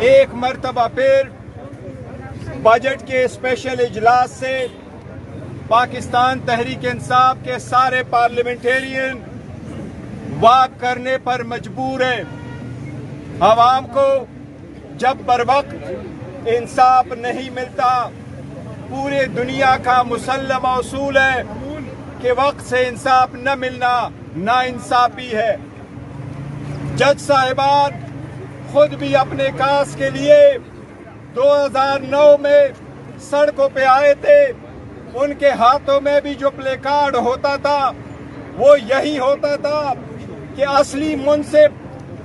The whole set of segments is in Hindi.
एक मरतबा फिर बजट के स्पेशल इजलास से पाकिस्तान तहरीक इंसाफ के सारे पार्लियामेंटेरियन वाक करने पर मजबूर हैं। अवाम को जब बर वक्त इंसाफ नहीं मिलता, पूरे दुनिया का मुसल्लम उसूल है कि वक्त से इंसाफ न मिलना नाइंसाफी है। जज साहिबान खुद भी अपने कास के लिए 2009 में सड़कों पे आए थे। उनके हाथों में भी जो प्ले कार्ड होता था वो यही होता था कि असली मुंसिफ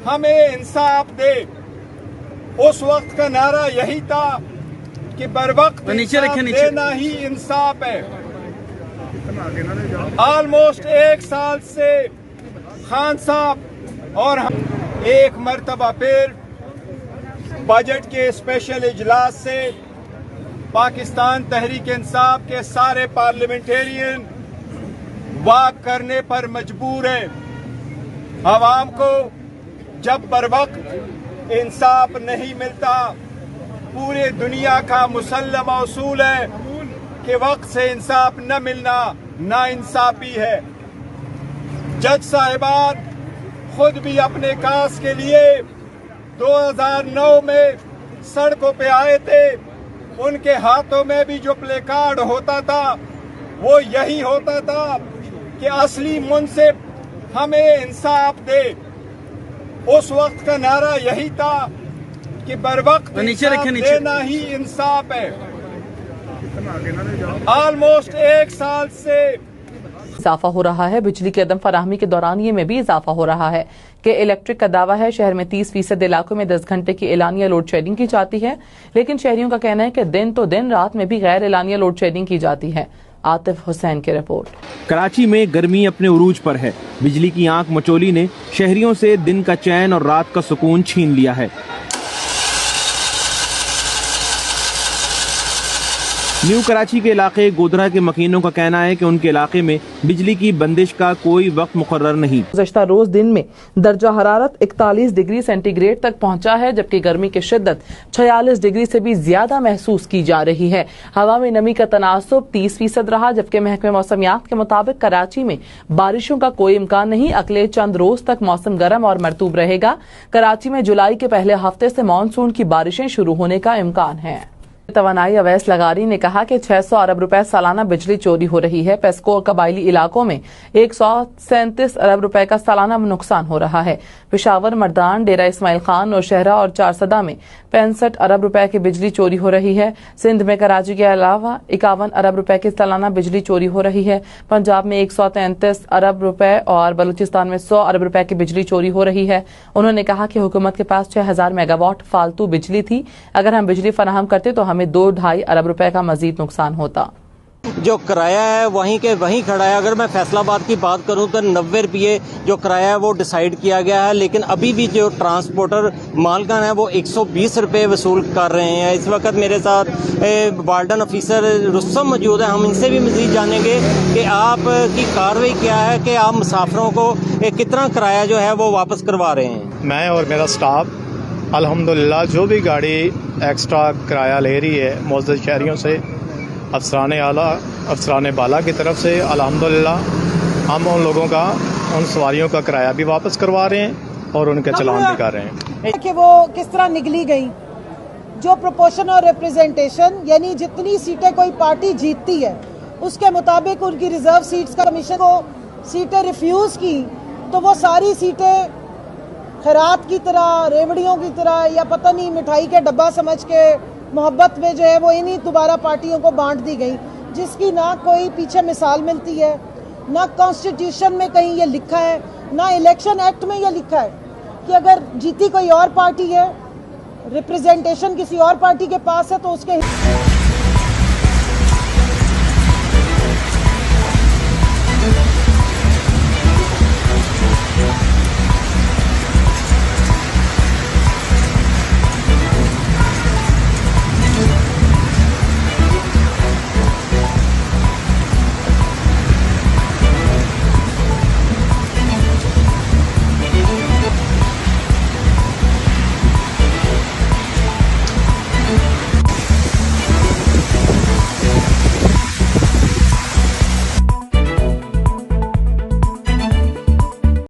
हमें इंसाफ दे। उस वक्त का नारा यही था कि बर वक्त देना ही इंसाफ है। ऑलमोस्ट एक साल से खान साहब और हम एक मरतबा फिर बजट के स्पेशल इजलास से पाकिस्तान तहरीक इंसाफ के सारे पार्लियामेंटेरियन वाक करने पर मजबूर हैं। अवाम को जब बर वक्त इंसाफ नहीं मिलता, पूरे दुनिया का मुसल्लम उसूल है कि वक्त से इंसाफ न मिलना नाइंसाफी है। जज साहिबान खुद भी अपने कास के लिए 2009 में सड़कों पे आए थे। उनके हाथों में भी जो प्ले कार्ड होता था वो यही होता था कि असली मुंसिफ हमें इंसाफ दे। उस वक्त का नारा यही था कि बर वक्त देना ही इंसाफ है। ऑलमोस्ट एक साल से इजाफा हो रहा है। बिजली की अदम फराहमी के दौरानिये में भी इजाफा हो रहा है कि इलेक्ट्रिक का दावा है शहर में 30% इलाकों में 10 घंटे की एलानिया लोड शेडिंग की जाती है, लेकिन शहरियों का कहना है कि दिन तो दिन, रात में भी गैर एलानिया लोड शेडिंग की जाती है। आतिफ हुसैन की रिपोर्ट। कराची में गर्मी अपने उरूज पर है। बिजली की आंख मचोली ने शहरियों से दिन का चैन और रात का सुकून छीन लिया है। न्यू कराची के इलाके गोधरा के मकीनों का कहना है कि उनके इलाके में बिजली की बंदिश का कोई वक्त मुकर्रर नहीं। गुज़श्ता रोज दिन में दर्जा हरारत 41 डिग्री सेंटीग्रेड तक पहुंचा है, जबकि गर्मी की शिद्दत 46 डिग्री से भी ज्यादा महसूस की जा रही है। हवा में नमी का तनासुब 30% रहा, जबकि महकमे मौसमियात के मुताबिक कराची में बारिशों का कोई इम्कान नहीं। अगले चंद रोज तक मौसम गर्म और मरतूब रहेगा। कराची में जुलाई के पहले हफ्ते से मानसून की बारिशें शुरू होने का इम्कान है। तवानाई अवैस लगारी ने कहा कि 600 अरब रुपए सालाना बिजली चोरी हो रही है। पेस्को और कबायली इलाकों में 137 अरब रुपए का सालाना नुकसान हो रहा है। पेशावर, मर्दान, डेरा इस्माइल खान और शहरा और चारसदा में 65 अरब रुपए की बिजली चोरी हो रही है। सिंध में कराची के अलावा 51 अरब रुपए की सालाना बिजली चोरी हो रही है। पंजाब में 133 अरब रुपए और बलूचिस्तान में 100 अरब रुपए की बिजली चोरी हो रही है। उन्होंने कहा कि हुकूमत के पास 6000 मेगावाट फालतू बिजली थी। अगर हम बिजली फराहम करते तो हमें 2-2.5 अरब रुपए का मजीद नुकसान होता। जो किराया है वहीं के वहीं खड़ा है। अगर मैं फैसलाबाद की बात करूं तो 90 रुपये जो किराया है वो डिसाइड किया गया है, लेकिन अभी भी जो ट्रांसपोर्टर मालकान है वो 120 रुपये वसूल कर रहे हैं। इस वक्त मेरे साथ वार्डन ऑफिसर रुस्तम मौजूद है। हम इनसे भी मजीद जानेंगे कि आपकी कार्रवाई क्या है कि आप मुसाफिरों को कितना किराया जो है वो वापस करवा रहे हैं। मैं और मेरा स्टाफ अल्हम्दुलिल्लाह जो भी गाड़ी एक्स्ट्रा किराया ले रही है मुअज़्ज़ज़ शहरियों से, अफसरान आला अफसरान बाला की तरफ से, अल्हम्दुलिल्लाह हम उन लोगों का, उन सवारियों का किराया भी वापस करवा रहे हैं और उनके चलान भी कर रहे हैं कि वो किस तरह निकली गई। जो प्रोपोर्शन और रिप्रेजेंटेशन, यानी जितनी सीटें कोई पार्टी जीतती है उसके मुताबिक उनकी रिजर्व सीट्स का कमीशन को सीटें रिफ्यूज़ की तो वो सारी सीटें खैरात की तरह, रेवड़ियों की तरह या पता नहीं मिठाई के डब्बा समझ के मोहब्बत में जो है वो इन्हीं दोबारा पार्टियों को बांट दी गई, जिसकी ना कोई पीछे मिसाल मिलती है, ना कॉन्स्टिट्यूशन में कहीं ये लिखा है, ना इलेक्शन एक्ट में ये लिखा है कि अगर जीती कोई और पार्टी है, रिप्रेजेंटेशन किसी और पार्टी के पास है तो उसके